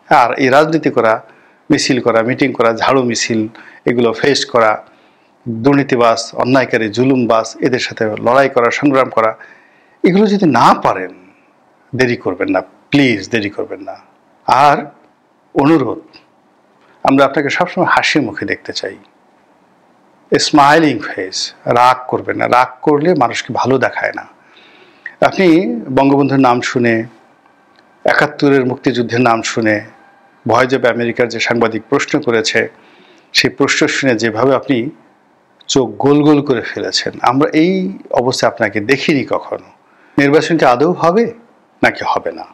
আর এই রাজনীতি করা, মিছিল করা, মিটিং করা, ঝাড়ু মিছিল, এগুলো ফেস করা, দুর্নীতিবাজ, অন্যায়কারী, জুলুমবাজ এদের সাথে লড়াই করা, সংগ্রাম করা, এগুলো যদি না পারেন দেরি করবেন না, প্লিজ দেরি করবেন না। আর অনুরোধ, আমরা আপনাকে সবসময় হাসি মুখে দেখতে চাই, স্মাইলিং ফেস। রাগ করবেন না, রাগ করলে মানুষকে ভালো দেখায় না। আপনি বঙ্গবন্ধুর নাম শুনে, ৭১-এর মুক্তিযুদ্ধের নাম শুনে, ভয় যাবে আমেরিকার যে সাংবাদিক প্রশ্ন করেছে সেই প্রশ্ন শুনে যেভাবে আপনি চোখ গোল গোল করে ফেলেছেন, আমরা এই অবস্থা আপনাকে দেখিনি কখনো। নির্বাচন কি আদৌ হবে নাকি হবে না?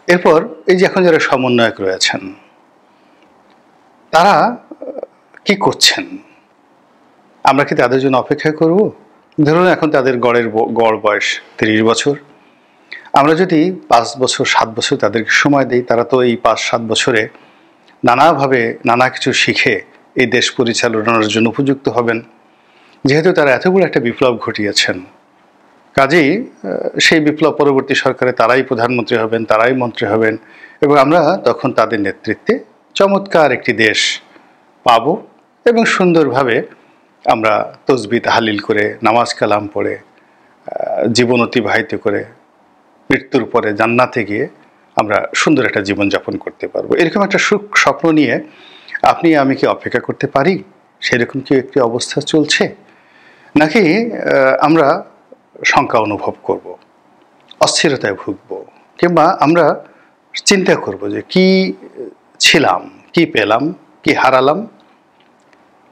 এরপর এই যে এখন যারা সমন্বয়ক রয়েছেন তারা কি করছেন? আমরা কি তাদের জন্য অপেক্ষা করব? ধরুন এখন তাদের গড় বয়স ৩০ বছর। আমরা যদি ৫ বছর ৭ বছর তাদেরকে সময় দিই, তারা তো এই ৫-৭ বছরে নানাভাবে নানা কিছু শিখে এই দেশ পরিচালনার জন্য উপযুক্ত হবেন। যেহেতু তারা এত বড় একটা বিপ্লব ঘটিয়েছেন, কাজেই সেই বিপ্লব পরবর্তী সরকারে তারাই প্রধানমন্ত্রী হবেন, তারাই মন্ত্রী হবেন, এবং আমরা তখন তাদের নেতৃত্বে চমৎকার একটি দেশ পাব এবং সুন্দরভাবে আমরা তসবিহ তাহলিল করে, নামাজ কালাম পড়ে, জীবন অতিবাহিত করে মৃত্যুর পরে জান্নাতে গিয়ে আমরা সুন্দর একটা জীবনযাপন করতে পারবো। এরকম একটা স্বপ্ন নিয়ে আপনি আমি কি অপেক্ষা করতে পারি? সেরকম কি একটি অবস্থা চলছে, নাকি আমরা শঙ্কা অনুভব করব, অস্থিরতায় ভুগব, কিংবা আমরা চিন্তা করব যে কি ছিলাম, কি পেলাম, কি হারালাম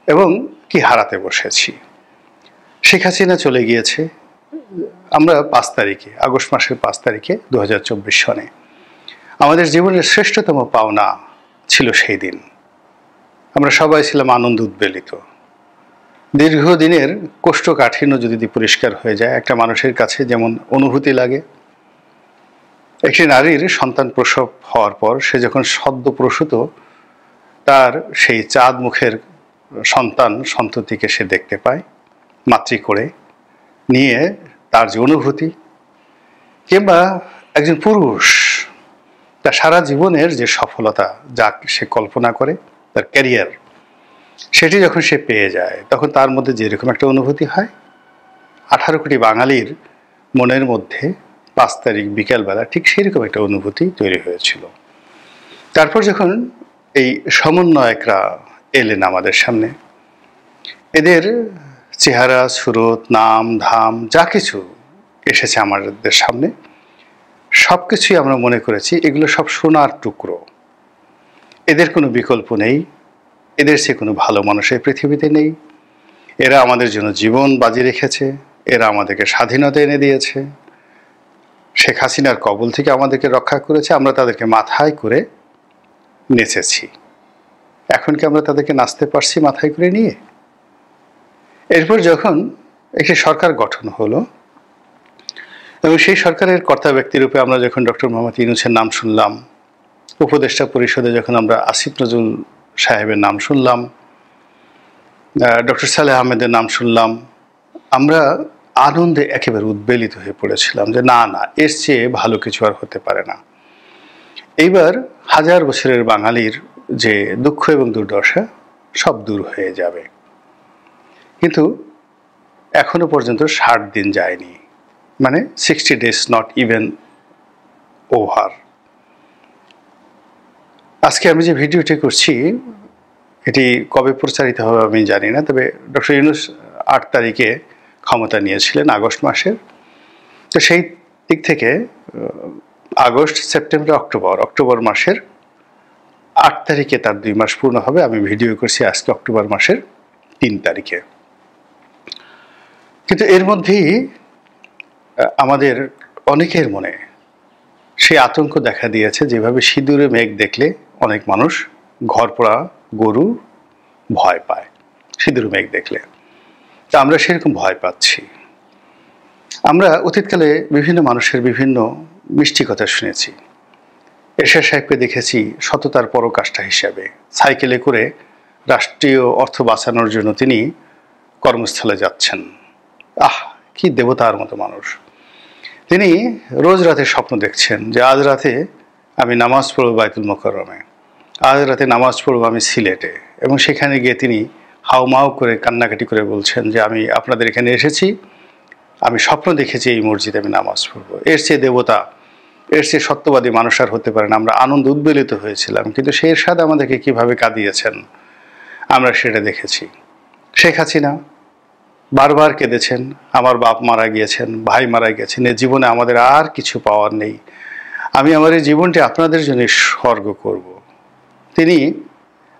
এবং কি হারাতে বসেছি। শেখ হাসিনা চলে গিয়েছে আমরা ৫ তারিখে, আগস্ট মাসের ৫ তারিখে ২০২৪ সনে। আমাদের জীবনের শ্রেষ্ঠতম পাওনা ছিল সেই দিন। আমরা সবাই ছিলাম আনন্দ উদ্বেলিত। দীর্ঘদিনের কোষ্ঠকাঠিন্য যদি পরিষ্কার হয়ে যায়, একটা মানুষের কাছে যেমন অনুভূতি লাগে, একটি নারীর সন্তান প্রসব হওয়ার পর সে যখন সদ্য প্রসূত তার সেই চাঁদ মুখের সন্ততিকে সে দেখতে পায় মাতৃ করে নিয়ে, তার যে অনুভূতি, কিংবা একজন পুরুষ তার সারা জীবনের যে সফলতা যা সে কল্পনা করে, তার ক্যারিয়ার, সেটি যখন সে পেয়ে যায় তখন তার মধ্যে যেরকম একটা অনুভূতি হয়, 18 কোটি বাঙালির মনের মধ্যে ৫ তারিখ বিকেলবেলা ঠিক সেরকম একটা অনুভূতি তৈরি হয়েছিল। তারপর যখন এই সমন্বয়করা এলেন আমাদের সামনে, এদের চেহারা, সুরত, নাম, ধাম যা কিছু এসেছে আমাদের সামনে, সব কিছুই আমরা মনে করেছি এগুলো সব সোনার টুকরো, এদের কোনো বিকল্প নেই, এদের সে কোনো ভালো মানুষের পৃথিবীতে নেই, এরা আমাদের জন্য জীবন বাজি রেখেছে, এরা আমাদেরকে স্বাধীনতা এনে দিয়েছে, শেখ হাসিনার কবল থেকে আমাদেরকে রক্ষা করেছে, আমরা তাদেরকে মাথায় করে নেচেছি। এখন কি আমরা তাদেরকে নাচতে পারছি মাথায় করে নিয়ে? এরপর যখন একটি সরকার গঠন হলো এবং সেই সরকারের কর্তা ব্যক্তিরূপে আমরা যখন ডক্টর মোহাম্মদ ইউনূসের নাম শুনলাম, উপদেষ্টা পরিষদে যখন আমরা আসিফ নজরুল সাহেবের নাম শুনলাম, ডক্টর সালেহ আহমেদের নাম শুনলাম, আমরা আনন্দে একেবারে উদ্বেলিত হয়ে পড়েছিলাম যে না না, এর চেয়ে ভালো কিছু আর হতে পারে না। এইবার হাজার বছরের বাঙালির যে দুঃখ এবং দুর্দশা সব দূর হয়ে যাবে। কিন্তু এখনো পর্যন্ত 60 দিন যায়নি, মানে 60 days নট ইভেন ওভার। আজকে আমি যে ভিডিওটি করছি এটি কবে প্রচারিত হবে আমি জানি না, তবে ডক্টর ইউনূস 8 তারিখে ক্ষমতা নিয়েছিলেন আগস্ট মাসের। তো সেই দিক থেকে আগস্ট, সেপ্টেম্বর, অক্টোবর মাসের 8 তারিখে তার 2 মাস পূর্ণ হবে। আমি ভিডিও করছি আজকে অক্টোবর মাসের 3 তারিখে। কিন্তু এর মধ্যেই আমাদের অনেকের মনে সেই আতঙ্ক দেখা দিয়েছে, যেভাবে সিঁদুরে মেঘ দেখলে অনেক মানুষ ঘর পোড়া গরু ভয় পায় সিঁদুরে মেঘ দেখলে, তা আমরা সেরকম ভয় পাচ্ছি। আমরা অতীতকালে বিভিন্ন মানুষের বিভিন্ন মিষ্টি কথা শুনেছি। এরশাদ সাহেবকে দেখেছি সততার পরাকাষ্ঠা হিসাবে সাইকেলে করে রাষ্ট্রীয় অর্থ বাঁচানোর জন্য তিনি কর্মস্থলে যাচ্ছেন। কি দেবতার মতো মানুষ! তিনি রোজ রাতে স্বপ্ন দেখছেন যে আজ রাতে আমি নামাজ পড়ব বাইতুল মোকাররমে, আজ রাতে নামাজ পড়ব আমি সিলেটে, এবং সেখানে গিয়ে তিনি হাউমাউ করে কান্নাকাটি করে বলছেন যে আমি আপনাদের এখানে এসেছি, আমি স্বপ্ন দেখেছি এই মসজিদে আমি নামাজ পড়ব। এর চেয়ে দেবতা, এর চেয়ে সত্যবাদী মানুষ আর হতে পারে না। আমরা আনন্দ উদ্বেলিত হয়েছিলাম, কিন্তু সেই এরশাদ আমাদেরকে কীভাবে কাঁদিয়েছেন আমরা সেটা দেখেছি। শেখ হাসিনা বারবার কেঁদেছেন, আমার বাপ মারা গিয়েছেন, ভাই মারা গিয়েছেন, এ জীবনে আমাদের আর কিছু পাওয়ার নেই, আমি আমার এই জীবনটি আপনাদের জন্য স্বর্গ করব। তিনি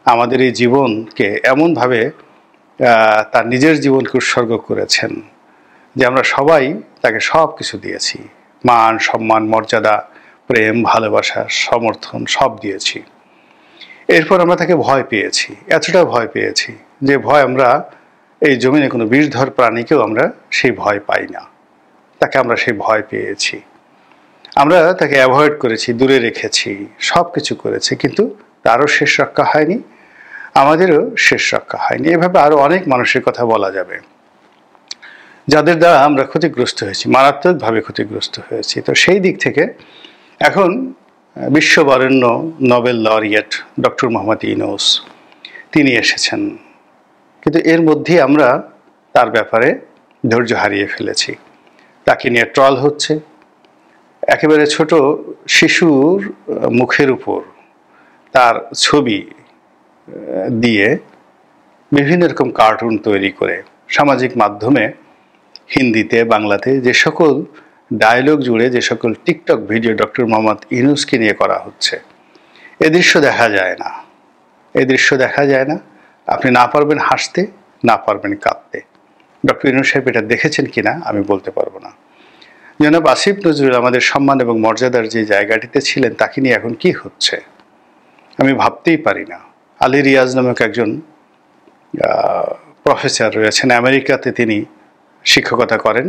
আমাদের এই জীবনকে এমনভাবে তার নিজের জীবনকে উৎসর্গ করেছেন যে আমরা সবাই তাকে সব কিছু দিয়েছি, মান সম্মান মর্যাদা প্রেম ভালোবাসা সমর্থন সব দিয়েছি। এরপর আমরা তাকে ভয় পেয়েছি, এতটা ভয় পেয়েছি যে ভয় আমরা এই জমিনে কোনো বিষধর প্রাণীকেও আমরা সেই ভয় পাই না, তাকে আমরা সেই ভয় পেয়েছি। আমরা তাকে অ্যাভয়েড করেছি, দূরে রেখেছি, সব কিছু করেছি, কিন্তু তারও শেষ রক্ষা হয়নি, আমাদেরও শেষ রক্ষা হয়নি। এভাবে আরও অনেক মানুষের কথা বলা যাবে যাদের দ্বারা আমরা ক্ষতিগ্রস্ত হয়েছি, মারাত্মকভাবে ক্ষতিগ্রস্ত হয়েছি। তো সেই দিক থেকে এখন বিশ্ববরেণ্য Nobel laureate doctor Muhammad Yunus তিনি এসেছেন, কিন্তু এর মধ্যে আমরা তার ব্যাপারে ধৈর্য হারিয়ে ফেলেছি। তাকে নিয়ে ট্রল হচ্ছে, একেবারে ছোট শিশুর মুখের উপর তার ছবি দিয়ে বিভিন্ন রকম কার্টুন তৈরি করে সামাজিক মাধ্যমে হিন্দিতে বাংলাতে যে সকল ডায়লগ জুড়ে যে সকল টিকটক ভিডিও ডক্টর মোহাম্মদ ইউনূসকে নিয়ে করা হচ্ছে, এ দৃশ্য দেখা যায় না, এই দৃশ্য দেখা যায় না। আপনি না পারবেন হাসতে, না পারবেন কাঁদতে। ডক্টর ইউনূস সাহেব এটা দেখেছেন কিনা আমি বলতে পারবো না। জনাব আসিফ নজরুল আমাদের সম্মান এবং মর্যাদার যে জায়গাটিতে ছিলেন, তাকে নিয়ে এখন কি হচ্ছে আমি ভাবতেই পারি না। আলী রিয়াজ নামক একজন প্রফেসর রয়েছেন, আমেরিকাতে তিনি শিক্ষকতা করেন।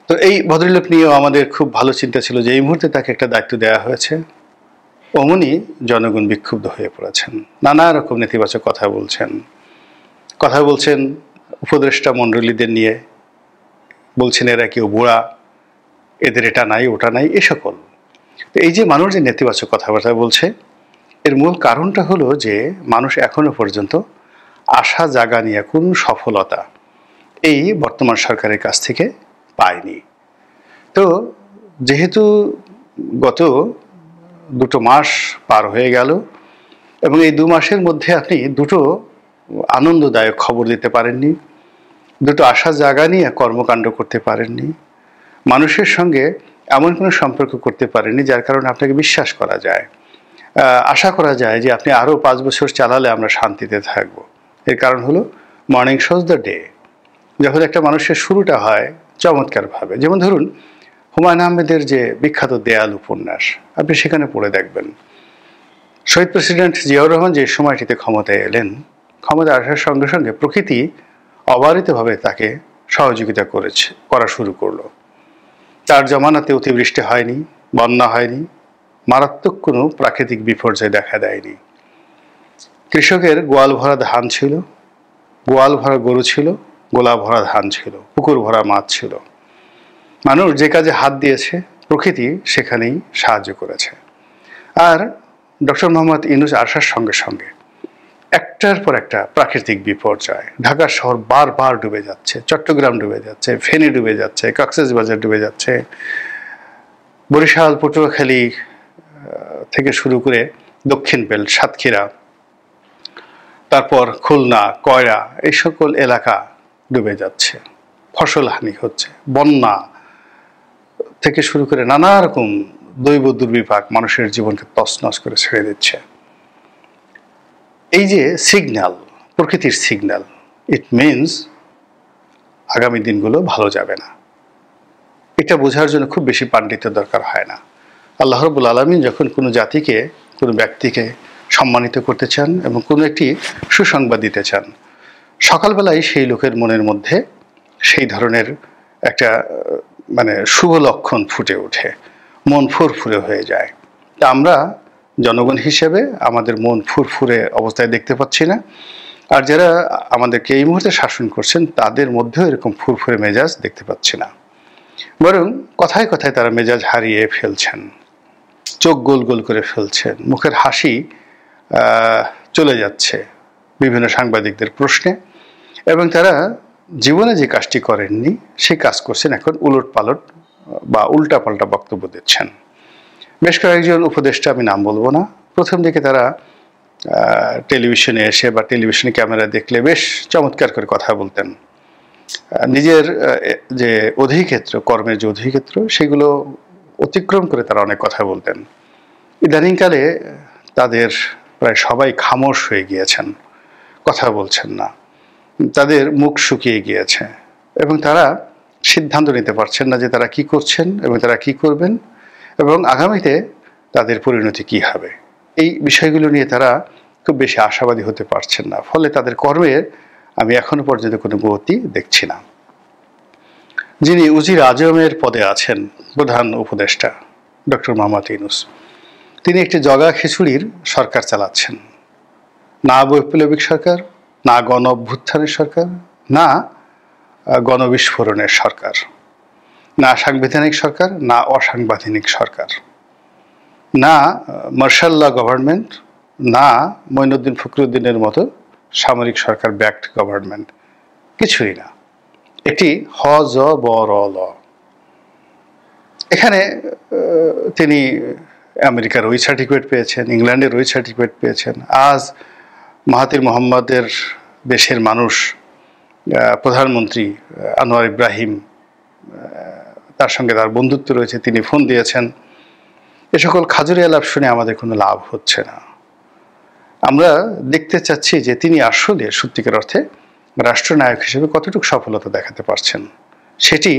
তো এই ভদ্রলোক নিয়েও আমাদের খুব ভালো চিন্তা ছিল যে এই মুহূর্তে তাকে একটা দায়িত্ব দেওয়া হয়েছে, অমনি জনগণ বিক্ষুব্ধ হয়ে পড়েছেন, নানা রকম নেতিবাচক কথা বলছেন উপদেষ্টা মণ্ডলীদের নিয়ে, বলছেন এরা কেউ বুড়া, এদের এটা নাই ওটা নাই, এ সকল। তো এই যে মানুষ যে নেতিবাচক কথাবার্তা বলছে, এর মূল কারণটা হলো যে মানুষ এখনো পর্যন্ত আশা জাগা নিয়ে কোন সফলতা এই বর্তমান সরকারের কাছ থেকে পায়নি। তো যেহেতু গত 2 মাস পার হয়ে গেল এবং এই 2 মাসের মধ্যে আপনি 2টো আনন্দদায়ক খবর দিতে পারেননি, 2টো আশা জাগা নিয়ে কর্মকাণ্ড করতে পারেননি, মানুষের সঙ্গে এমন কোনো সম্পর্ক করতে পারেননি যার কারণে আপনাকে বিশ্বাস করা যায়, আশা করা যায় যে আপনি আরও 5 বছর চালালে আমরা শান্তিতে থাকব। এর কারণ হলো মর্নিং শোজ দ্য ডে। যখন একটা মানুষের শুরুটা হয় চমৎকারভাবে, যেমন ধরুন হুমায়ুন আহমেদের যে বিখ্যাত দেয়াল উপন্যাস, আপনি সেখানে পড়ে দেখবেন শহীদ প্রেসিডেন্ট জিয়াউর রহমান যে সময়টিতে ক্ষমতায় এলেন, ক্ষমতায় আসার সঙ্গে সঙ্গে প্রকৃতি অবারিতভাবে তাকে সহযোগিতা করা শুরু করলো। তার জমানাতে অতিবৃষ্টি হয়নি, বন্যা হয়নি, মারাত্মক কোনো প্রাকৃতিক বিপর্যয় দেখা দেয়নি। কৃষকের গোয়াল ভরা ধান ছিল, গোয়াল ভরা গরু ছিল, গোলা ভরা ধান ছিল, পুকুর ভরা মাছ ছিল। মানুষ যে কাজে হাত দিয়েছে প্রকৃতি সেখানেই সাহায্য করেছে। আর ডক্টর মোহাম্মদ ইউনূস আসার সঙ্গে সঙ্গে একটার পর একটা প্রাকৃতিক বিপর্যয়, ঢাকা শহর বারবার ডুবে যাচ্ছে, চট্টগ্রাম ডুবে যাচ্ছে, ফেনী ডুবে যাচ্ছে, কক্সবাজার ডুবে যাচ্ছে, বরিশাল পটুয়াখালী থেকে শুরু করে দক্ষিণ বেল্ট সাতক্ষীরা, তারপর খুলনা কয়রা, এই সকল এলাকা ডুবে যাচ্ছে, ফসল হানি হচ্ছে, বন্যা থেকে শুরু করে নানা রকম দৈব দুর্বিপাক মানুষের জীবনকে তছনছ করে ছেড়ে দিচ্ছে। এই যে সিগন্যাল, প্রকৃতির সিগন্যাল, ইট মিনস আগামী দিনগুলো ভালো যাবে না। এটা বোঝার জন্য খুব বেশি পাণ্ডিত্য দরকার হয় না। আল্লাহ রাব্বুল আলামিন যখন কোনো জাতিকে, কোনো ব্যক্তিকে সম্মানিত করতে চান এবং কোনো একটি সুসংবাদ দিতে চান, সকালবেলায় সেই লোকের মনের মধ্যে সেই ধরনের একটা শুভ লক্ষণ ফুটে ওঠে, মন ফুরফুরে হয়ে যায়। তা আমরা জনগণ হিসেবে আমাদের মন ফুরফুরে অবস্থায় দেখতে পাচ্ছি না, আর যারা আমাদেরকে এই মুহূর্তে শাসন করছেন তাদের মধ্যেও এরকম ফুরফুরে মেজাজ দেখতে পাচ্ছি না, বরং কথায় কথায় তারা মেজাজ হারিয়ে ফেলছেন। চোখ গোল গোল করে ফেলছেন, মুখের হাসি চলে যাচ্ছে বিভিন্ন সাংবাদিকদের প্রশ্নে, এবং তারা জীবনে যে কাজটি করেননি সেই কাজ করছেন, এখন উলট পালট বা উল্টাপাল্টা বক্তব্য দিচ্ছেন। বেশ কয়েকজন উপদেষ্টা, আমি নাম বলবো না, প্রথম দিকে তারা টেলিভিশনে এসে বা টেলিভিশনে ক্যামেরা দেখলে বেশ চমৎকার করে কথা বলতেন, নিজের যে অধিক্ষেত্র, কর্মের যে অধিক্ষেত্র সেগুলো অতিক্রম করে তারা অনেক কথা বলতেন। ইদানিংকালে তাদের প্রায় সবাই খামোশ হয়ে গিয়েছেন, কথা বলছেন না, তাদের মুখ শুকিয়ে গিয়েছে এবং তারা সিদ্ধান্ত নিতে পারছেন না যে তারা কি করছেন এবং তারা কি করবেন এবং আগামীতে তাদের পরিণতি কি হবে। এই বিষয়গুলো নিয়ে তারা খুব বেশি আশাবাদী হতে পারছেন না, ফলে তাদের কর্মের আমি এখনো পর্যন্ত কোনো গতি দেখছি না। যিনি উজির আজমের পদে আছেন, প্রধান উপদেষ্টা ডক্টর মোহাম্মদ ইউনূস, তিনি একটি জগা খিচুড়ির সরকার চালাচ্ছেন। না বৈপ্লবিক সরকার, না গণ অভ্যুত্থানের সরকার, না গণবিস্ফোরণের সরকার, না সাংবিধানিক সরকার, না অসাংবিধানিক সরকার, না মার্শাল ল গভর্নমেন্ট, না মঈনুদ্দিন ফখরুদ্দিনের মতো সামরিক সরকার ব্যাকড গভর্নমেন্ট, কিছুই না। এটি হ-জ-ব-র-ল। এখানে তিনি আমেরিকার ওই সার্টিফিকেট পেয়েছেন, ইংল্যান্ডের ওই সার্টিফিকেট পেয়েছেন। আজ মাহাতির মোহাম্মদের দেশের মানুষ, প্রধানমন্ত্রী আনোয়ার ইব্রাহিম, তার সঙ্গে তার বন্ধুত্ব রয়েছে, তিনি ফোন দিয়েছেন। এ সকল খাজুরি আলাপ শুনে আমাদের কোনো লাভ হচ্ছে না। আমরা দেখতে চাচ্ছি যে তিনি আসলে সত্যিকার অর্থে রাষ্ট্রনায়ক হিসেবে কতটুকু সফলতা দেখাতে পারছেন। সেটি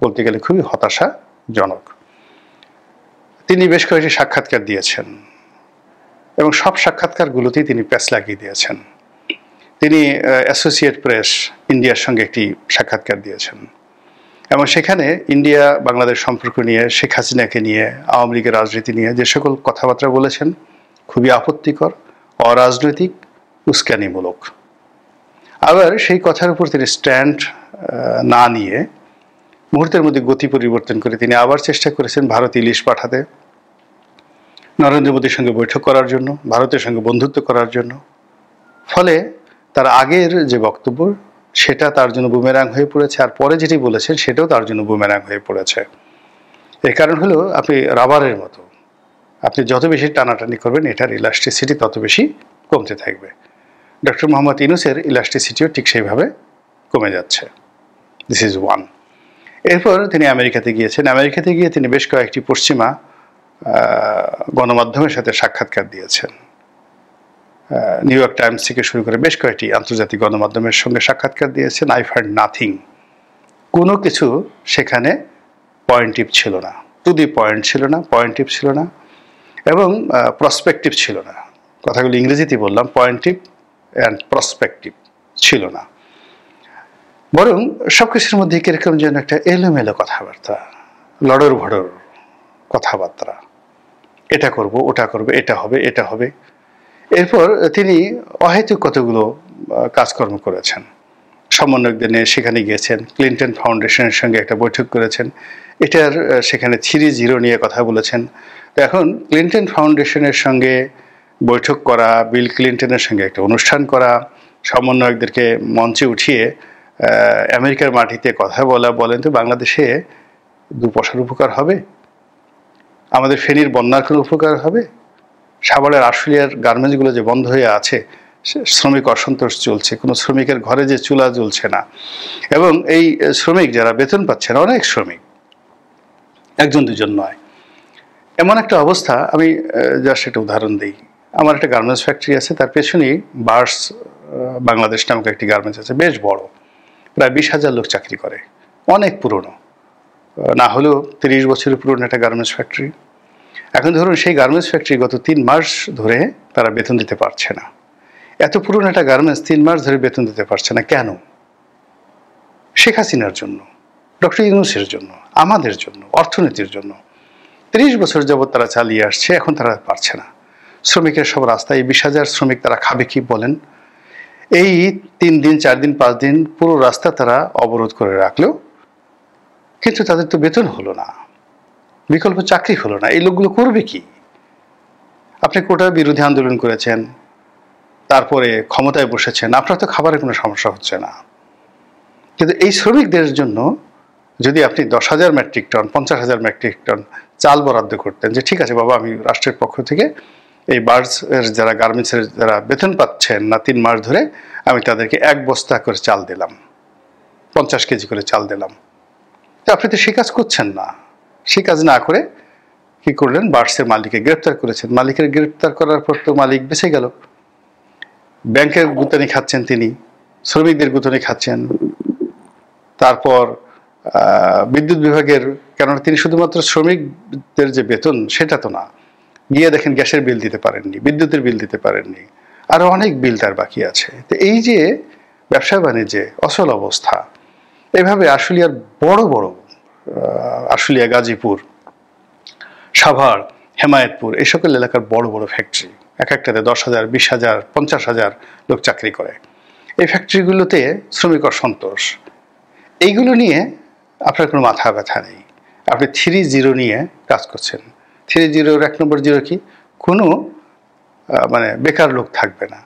বলতে গেলে খুবই হতাশাজনক। তিনি বেশ কয়েকটি সাক্ষাৎকার দিয়েছেন এবং সব সাক্ষাৎকারগুলোতেই তিনি প্যাচ লাগিয়ে দিয়েছেন। তিনি অ্যাসোসিয়েট প্রেস ইন্ডিয়ার সঙ্গে একটি সাক্ষাৎকার দিয়েছেন এবং সেখানে ইন্ডিয়া বাংলাদেশ সম্পর্ক নিয়ে, শেখ হাসিনাকে নিয়ে, আওয়ামী লীগের রাজনীতি নিয়ে যে সকল কথাবার্তা বলেছেন খুবই আপত্তিকর, অরাজনৈতিক, উস্কানিমূলক। আবার সেই কথার উপর তিনি স্ট্যান্ড না নিয়ে মুহূর্তের মধ্যে গতি পরিবর্তন করে তিনি আবার চেষ্টা করেছেন ভারতে ইলিশ পাঠাতে, নরেন্দ্র মোদীর সঙ্গে বৈঠক করার জন্য, ভারতের সঙ্গে বন্ধুত্ব করার জন্য। ফলে তার আগের যে বক্তব্য সেটা তার জন্য বুমেরাং হয়ে পড়েছে, আর পরে যেটি বলেছেন সেটাও তার জন্য বুমেরাং হয়ে পড়েছে। এর কারণ হলো আপনি রাবারের মতো, আপনি যত বেশি টানাটানি করবেন এটার ইলাস্টিসিটি তত বেশি কমতে থাকবে। ডক্টর মোহাম্মদ ইউনূসের ইলাস্টিসিটিও ঠিক সেইভাবে কমে যাচ্ছে। This is one. এরপর তিনি আমেরিকাতে গিয়েছেন। আমেরিকাতে গিয়ে তিনি বেশ কয়েকটি পশ্চিমা গণমাধ্যমের সাথে সাক্ষাৎকার দিয়েছেন। নিউ ইয়র্ক টাইমস থেকে শুরু করে বেশ কয়েকটি আন্তর্জাতিক গণমাধ্যমের সঙ্গে সাক্ষাৎকার দিয়েছেন। I find nothing. কোনো কিছু সেখানে পয়েন্টিভ ছিল না, টু দি পয়েন্ট ছিল না, পয়েন্টিভ ছিল না এবং প্রসপেক্টিভ ছিল না। কথাগুলো ইংরেজিতে বললাম, পয়েন্টিভ অ্যান্ড প্রসপেক্টিভ ছিল না। বরং সব কিছুর মধ্যে কিরকম যেন একটা এলোমেলো কথাবার্তা, লড়র ভড়র কথাবার্তা, এটা করব, ওটা করবে, এটা হবে, এটা হবে। এরপর তিনি অহেতুক কতগুলো কাজকর্ম করেছেন। সমন্বয়কদের নিয়ে সেখানে গিয়েছেন, ক্লিন্টন ফাউন্ডেশনের সঙ্গে একটা বৈঠক করেছেন, এটার সেখানে 3-0 নিয়ে কথা বলেছেন। তো এখন ক্লিন্টন ফাউন্ডেশনের সঙ্গে বৈঠক করা, বিল ক্লিন্টনের সঙ্গে একটা অনুষ্ঠান করা, সমন্বয়কদেরকে মঞ্চে উঠিয়ে আমেরিকার মাটিতে কথা বলা, বলেন তো বাংলাদেশে 2 পয়সার উপকার হবে? আমাদের ফেনীর বন্যার কোনো উপকার হবে? সাভারের আশুলিয়ার গার্মেন্টসগুলো যে বন্ধ হয়ে আছে, শ্রমিক অসন্তোষ চলছে, কোনো শ্রমিকের ঘরে যে চুলা জ্বলছে না, এবং এই শ্রমিক যারা বেতন পাচ্ছে না, অনেক শ্রমিক, 1-2 নয়, এমন একটা অবস্থা। আমি জাস্ট একটা উদাহরণ দিই। আমার একটা গার্মেন্টস ফ্যাক্টরি আছে, তার পেছনেই বার্স বাংলাদেশ নামক একটি গার্মেন্টস আছে, বেশ বড়, প্রায় 20,000 লোক চাকরি করে, অনেক পুরনো, না হলেও 30 বছরের পুরনো একটা গার্মেন্টস ফ্যাক্টরি। এখন ধরুন সেই গার্মেন্টস ফ্যাক্টরি গত 3 মাস ধরে তারা বেতন দিতে পারছে না। এত পুরনো একটা গার্মেন্টস 3 মাস ধরে বেতন দিতে পারছে না কেন? শেখ হাসিনার জন্য, ডক্টর ইউনূসের জন্য, আমাদের জন্য, অর্থনীতির জন্য। 30 বছর যাবৎ তারা চালিয়ে আসছে, এখন তারা পারছে না। শ্রমিকের সব রাস্তায় 20,000 শ্রমিক, তারা খাবে কি বলেন? এই 3 দিন 4 দিন 5 দিন পুরো রাস্তা তারা অবরোধ করে রাখলেও কিন্তু তাদের তো বেতন হলো না, বিকল্প চাকরি হলো না। এই লোকগুলো করবে কি? আপনি কোটা বিরোধী আন্দোলন করেছেন, তারপরে ক্ষমতায় বসেছেন, আপনার তো খাবারের কোনো সমস্যা হচ্ছে না। কিন্তু এই শ্রমিকদের জন্য যদি আপনি 10,000 মেট্রিক টন 50,000 মেট্রিক টন চাল বরাদ্দ করতেন, যে ঠিক আছে বাবা, আমি রাষ্ট্রের পক্ষ থেকে এই বার্ডস এর যারা গার্মেন্টসের যারা বেতন পাচ্ছেন না 3 মাস ধরে, আমি তাদেরকে 1 বস্তা করে চাল দিলাম, 50 কেজি করে চাল দিলাম। আপনি তো সে কাজ করছেন না। সে কাজ না করে কি করলেন, বার্ডসের মালিককে গ্রেপ্তার করেছেন। মালিকের গ্রেপ্তার করার পর তো মালিক বেঁচে গেল, ব্যাংকের গুতানি খাচ্ছেন তিনি, শ্রমিকদের গুতানি খাচ্ছেন। তারপর বিদ্যুৎ বিভাগের, কেননা তিনি শুধুমাত্র শ্রমিকদের যে বেতন সেটা তো না, গিয়ে দেখেন গ্যাসের বিল দিতে পারেননি, বিদ্যুতের বিল দিতে পারেননি, আরো অনেক বিল তার বাকি আছে। তো এই যে ব্যবসা বাণিজ্যে অচল অবস্থা, এভাবে আশুলিয়ার বড় বড় আশুলিয়া, গাজীপুর, সাভার, হেমায়েতপুর এই সকল এলাকার বড় বড় ফ্যাক্টরি, এক একটাতে 10,000, 20,000, 50,000 লোক চাকরি করে। এই ফ্যাক্টরিগুলোতে শ্রমিক অসন্তোষ, এইগুলো নিয়ে আপনার কোনো মাথা ব্যথা নেই। আপনি 3-0 নিয়ে কাজ করছেন। 3-0-র 1 নম্বর জিরো কি, কোনো মানে বেকার লোক থাকবে না,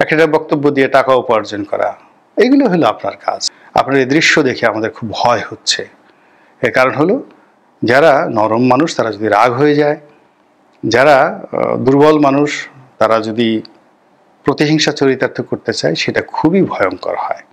একটা বক্তব্য দিয়ে টাকা উপার্জন করা, এগুলো হলো আপনার কাজ। আপনার এই দৃশ্য দেখে আমাদের খুব ভয় হচ্ছে। এর কারণ হলো, যারা নরম মানুষ তারা যদি রাগ হয়ে যায়, যারা দুর্বল মানুষ তারা যদি প্রতিহিংসা চরিতার্থ করতে চায়, সেটা খুবই ভয়ঙ্কর হয়।